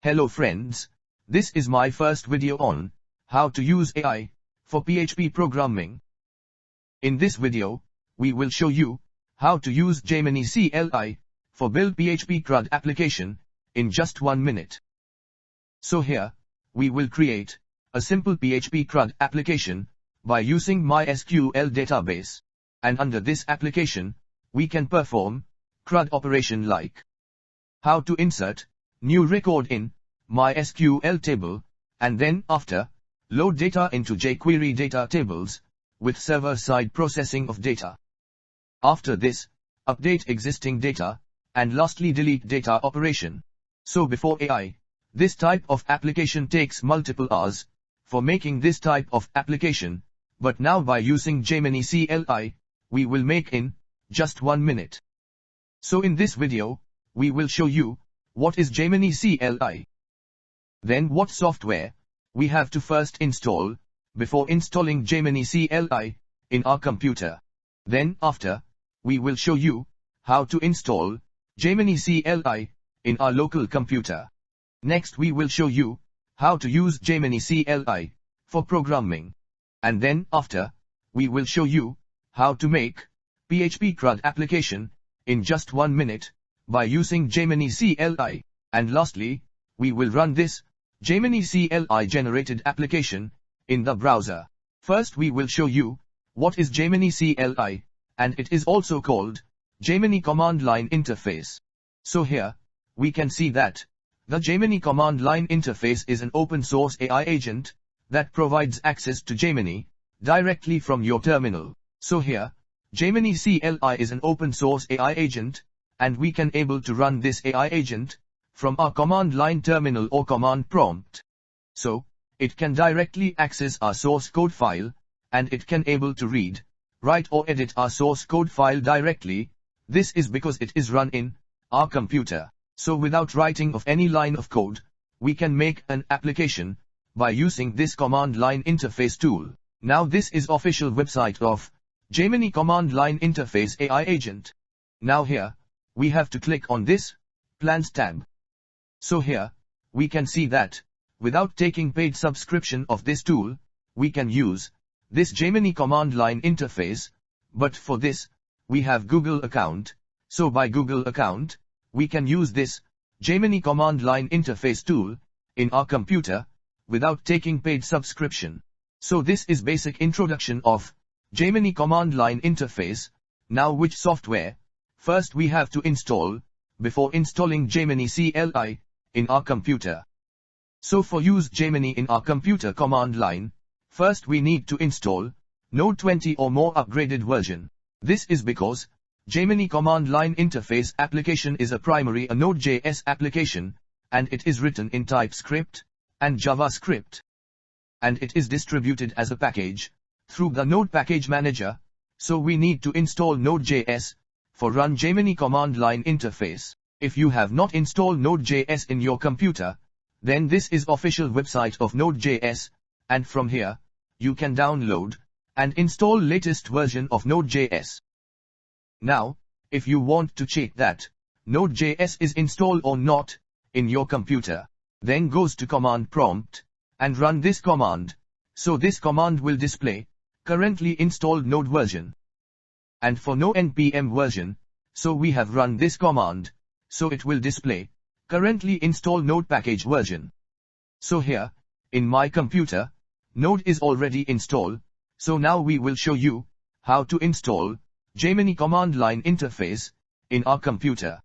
Hello friends, this is my first video on how to use AI for PHP programming. In this video, we will show you how to use Gemini CLI for build PHP CRUD application in just 1 minute. So here, we will create a simple PHP CRUD application by using MySQL database, and under this application, we can perform CRUD operation like how to insert new record in MySQL table, and then after, load data into jQuery data tables, with server-side processing of data. After this, update existing data, and lastly delete data operation. So before AI, this type of application takes multiple hours for making this type of application, but now by using Gemini CLI, we will make in just 1 minute. So in this video, we will show you what is Gemini CLI. Then what software we have to first install before installing Gemini CLI in our computer. Then after, we will show you how to install Gemini CLI in our local computer. Next we will show you how to use Gemini CLI for programming. And then after, we will show you how to make PHP CRUD application in just 1 minute by using Gemini CLI. And lastly, we will run this Gemini CLI generated application in the browser. First we will show you what is Gemini CLI, and it is also called Gemini Command Line Interface. So here, we can see that the Gemini Command Line Interface is an open source AI agent that provides access to Gemini directly from your terminal. So here, Gemini CLI is an open source AI agent, and we can able to run this AI agent from our command line terminal or command prompt. So, it can directly access our source code file, and it can able to read, write or edit our source code file directly. This is because it is run in our computer. So without writing of any line of code, we can make an application by using this command line interface tool. Now this is official website of Gemini Command Line Interface AI Agent. Now here, we have to click on this Plans tab. So here, we can see that, without taking paid subscription of this tool, we can use this Gemini Command Line Interface, but for this, we have Google account. So by Google account, we can use this Gemini Command Line Interface tool in our computer without taking paid subscription. So this is basic introduction of Gemini Command Line Interface. Now which software first we have to install before installing Gemini CLI in our computer. So for use Gemini in our computer command line, first we need to install Node 20 or more upgraded version. This is because Gemini Command Line Interface application is a primary a Node.js application, and it is written in TypeScript and JavaScript. And it is distributed as a package through the Node Package Manager, so we need to install Node.js for run Gemini Command Line Interface. If you have not installed Node.js in your computer, then this is official website of Node.js, and from here, you can download and install latest version of Node.js. Now, if you want to check that Node.js is installed or not in your computer, then goes to command prompt and run this command. So this command will display currently installed Node version. And for no npm version, so we have run this command, so it will display currently installed Node package version. So here, in my computer, Node is already installed, so now we will show you how to install Gemini Command Line Interface in our computer.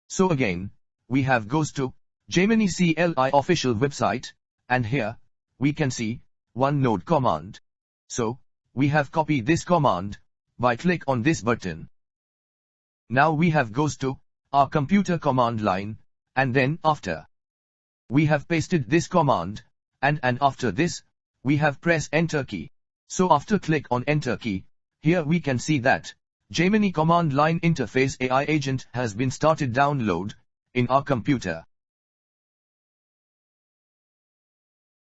So again, we have goes to Gemini CLI official website, and here, we can see one Node command. So, we have copied this command by click on this button. Now we have goes to our computer command line, and then after, we have pasted this command, and after this, we have press enter key. So after click on enter key, here we can see that Gemini Command Line Interface AI Agent has been started download in our computer.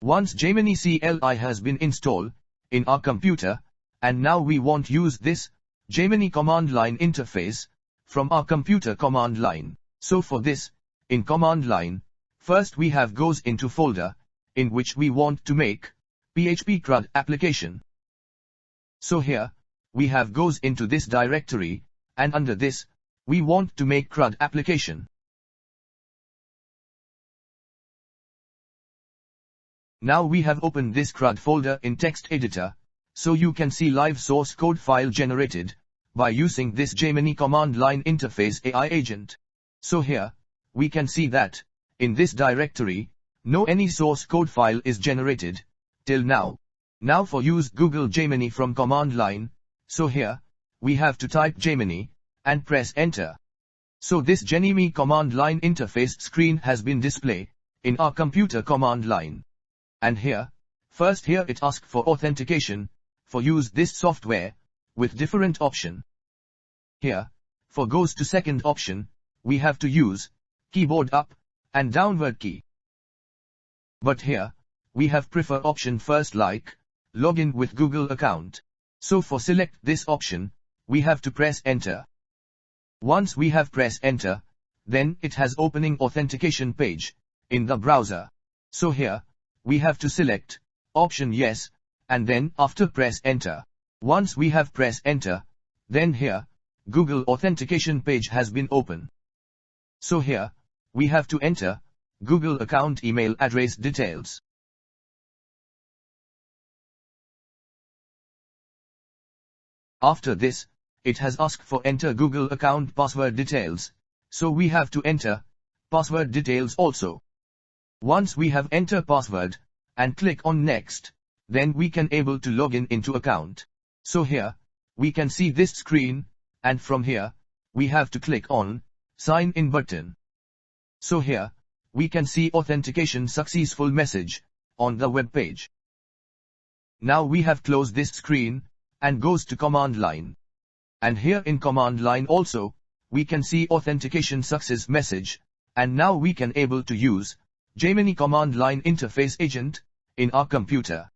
Once Gemini CLI has been installed in our computer, and now we want use this Gemini Command Line Interface from our computer command line. So for this, in command line, First we have goes into folder, in which we want to make PHP CRUD application. So here, we have goes into this directory, and under this, we want to make CRUD application. Now we have opened this CRUD folder in text editor, so you can see live source code file generated by using this Gemini Command Line Interface AI agent. So here, we can see that, in this directory, no any source code file is generated, till now. Now for use Google Gemini from command line, so here, we have to type Gemini, and press enter. So this Gemini Command Line Interface screen has been displayed, in our computer command line. And here, first here it asks for authentication, for use this software, with different option. Here, for goes to second option, we have to use, keyboard up, and downward key. But here, we have prefer option first like, login with Google account. So for select this option, we have to press enter. Once we have pressed enter, then it has opening authentication page, in the browser. So here, we have to select, option yes, and then after press enter. Once we have pressed enter, then here, Google authentication page has been open. So here, we have to enter, Google account email address details. After this, it has asked for enter Google account password details, so we have to enter, password details also. Once we have enter password, and click on next, then we can able to log in into account. So here, we can see this screen, and from here, we have to click on, sign in button. So here, we can see authentication successful message, on the web page. Now we have closed this screen, and goes to command line. And here in command line also, we can see authentication success message, and now we can able to use, Gemini Command Line Interface agent, in our computer.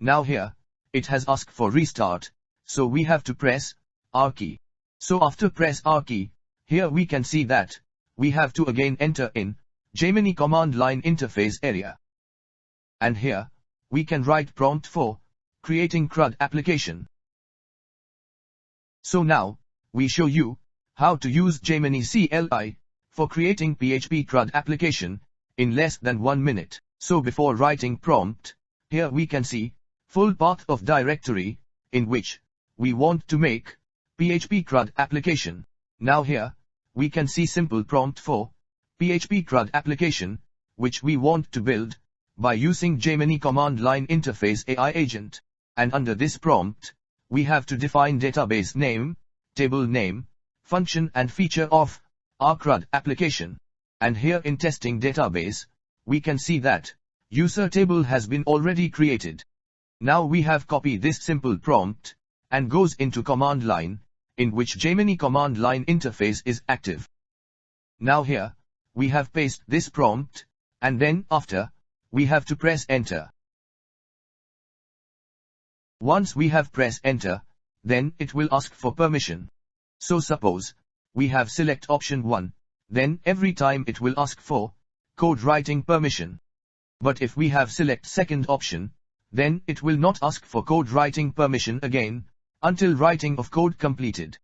Now here, it has asked for restart, so we have to press, R key. So after press R key, here we can see that, we have to again enter in, Gemini Command Line Interface area. And here, we can write prompt for, creating CRUD application. So now, we show you, how to use Jiny CLI, for creating PHP CRUD application, in less than 1 minute. So before writing prompt, here we can see, full path of directory, in which, we want to make, PHP CRUD application. Now here, we can see simple prompt for, PHP CRUD application, which we want to build, by using Gemini Command Line Interface AI agent. And under this prompt, we have to define database name, table name, function and feature of our CRUD application. And here in testing database, we can see that user table has been already created. Now we have copied this simple prompt, and goes into command line, in which Gemini Command Line Interface is active. Now here, we have pasted this prompt, and then after, we have to press enter. Once we have pressed enter, then it will ask for permission. So suppose, we have select option 1, then every time it will ask for, code writing permission. But if we have select second option, then it will not ask for code writing permission again, until writing of code completed.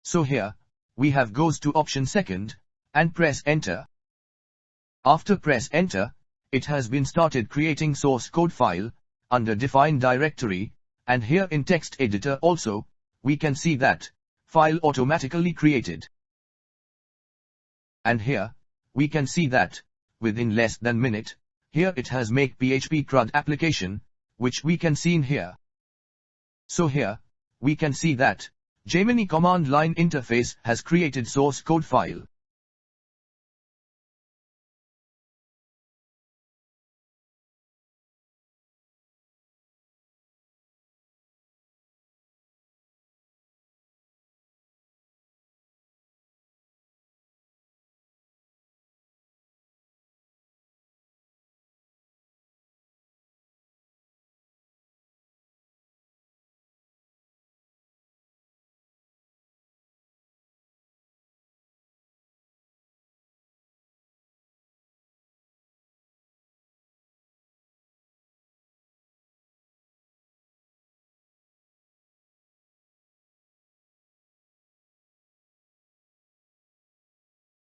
So here, we have goes to option second, and press enter. After press enter, it has been started creating source code file, under defined directory, and here in text editor also, we can see that, file automatically created. And here, we can see that, within less than minute, here it has make PHP CRUD application, which we can see in here. So here, we can see that, Gemini Command Line Interface has created source code file.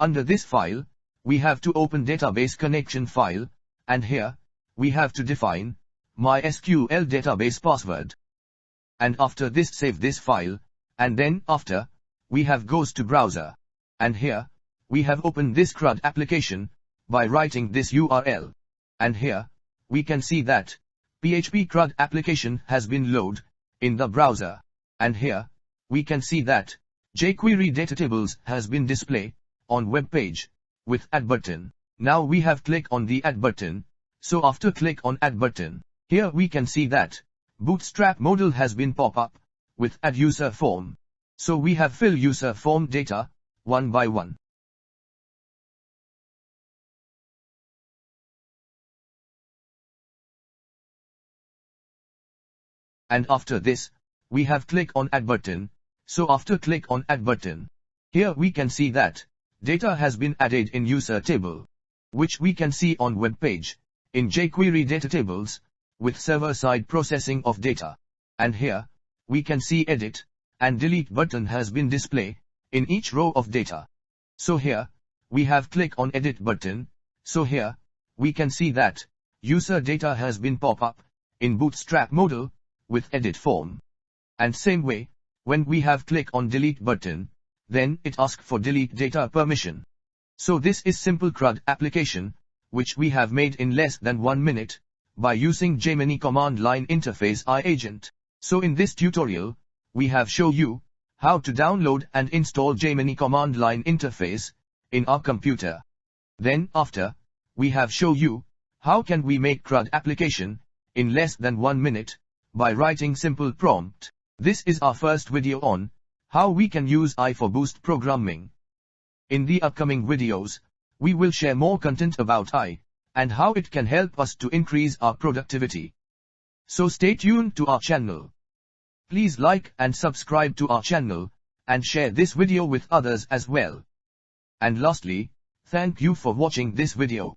Under this file, we have to open database connection file, and here, we have to define MySQL database password. And after this save this file, and then after, we have goes to browser. And here, we have opened this CRUD application, by writing this URL. And here, we can see that, PHP CRUD application has been loaded, in the browser. And here, we can see that, jQuery data tables has been displayed, on web page, with add button. Now we have click on the add button, so after click on add button, here we can see that, Bootstrap module has been pop up, with add user form. So we have fill user form data, one by one. And after this, we have click on add button, so after click on add button, here we can see that, data has been added in user table, which we can see on web page, in jQuery data tables, with server-side processing of data. And here, we can see edit, and delete button has been displayed, in each row of data. So here, we have click on edit button, so here, we can see that, user data has been pop up, in Bootstrap module, with edit form. And same way, when we have click on delete button, then it asks for delete data permission. So this is simple CRUD application, which we have made in less than 1 minute, by using Gemini Command Line Interface AI Agent. So in this tutorial, we have show you, how to download and install Gemini Command Line Interface, in our computer. Then after, we have show you, how can we make CRUD application, in less than 1 minute, by writing simple prompt. This is our first video on, how we can use AI for boost programming. In the upcoming videos, we will share more content about AI, and how it can help us to increase our productivity. So stay tuned to our channel. Please like and subscribe to our channel, and share this video with others as well. And lastly, thank you for watching this video.